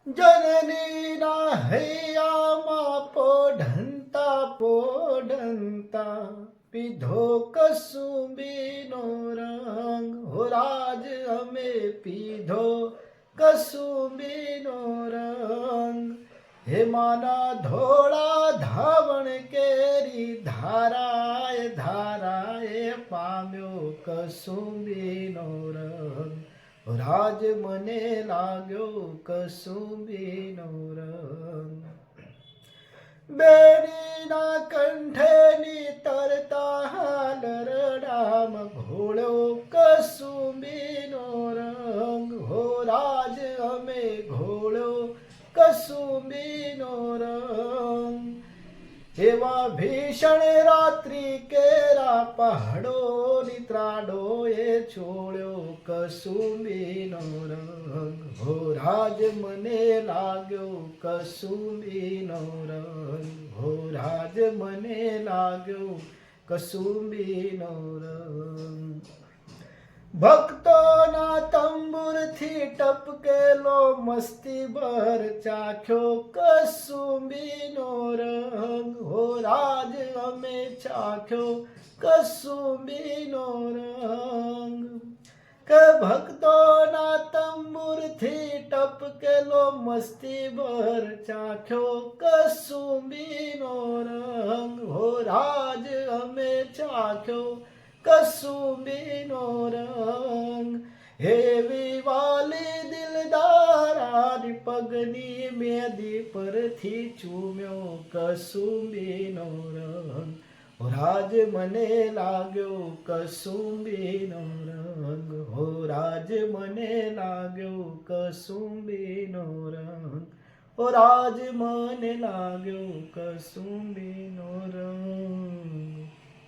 जननीना हૈયામાં પોઢંતા પીધો કસુંબીનો રંગ હો રાજ અમે પીધો કસુંબીનો રંગ હેમાના ધોળા ધાવણ કેરી ધારાએ ધારાએ પામ્યો કસુંબીનો રંગ રાજ મને લાગ્યો કસુંબીનો રંગ બેડીના કંઠેની તરતા હાલરડામાં ઘોળ્યો કસુંબીનો રંગ હો રાજ અમે ઘોળ્યો કસુંબીનો રંગ એવા ભીષણ રાત્રિ કેરા પહાડો નિત્રાડો એ છોડ્યો કસુંબીનો રંગ હો રાજ મને લાગ્યો કસુંબીનો રંગ હો રાજ મને લાગ્યો કસુંબીનો રંગ ભક્તોના તંબુરથી ટપકેલો મસ્તી ભર ચાખ્યો કસુંબીનો રંગ હો રાજ અમે ચાખ્યો કસુંબીનો રંગ કે ભક્તોના તંબુરથી ટપકેલો મસ્તી ભર ચાખ્યો કસુંબીનો રંગ હો રાજ અમે ચાખ્યો કસુંબીનો રંગ એવી વાલી દિલદારાની પગની મેદી પરથી ચૂમ્યો કસુંબીનો રંગ રાજ મને લાગ્યો કસુંબીનો રંગ હો રાજ મને લાગ્યો કસુંબીનો રંગ હો રાજ મને લાગ્યો કસુંબીનો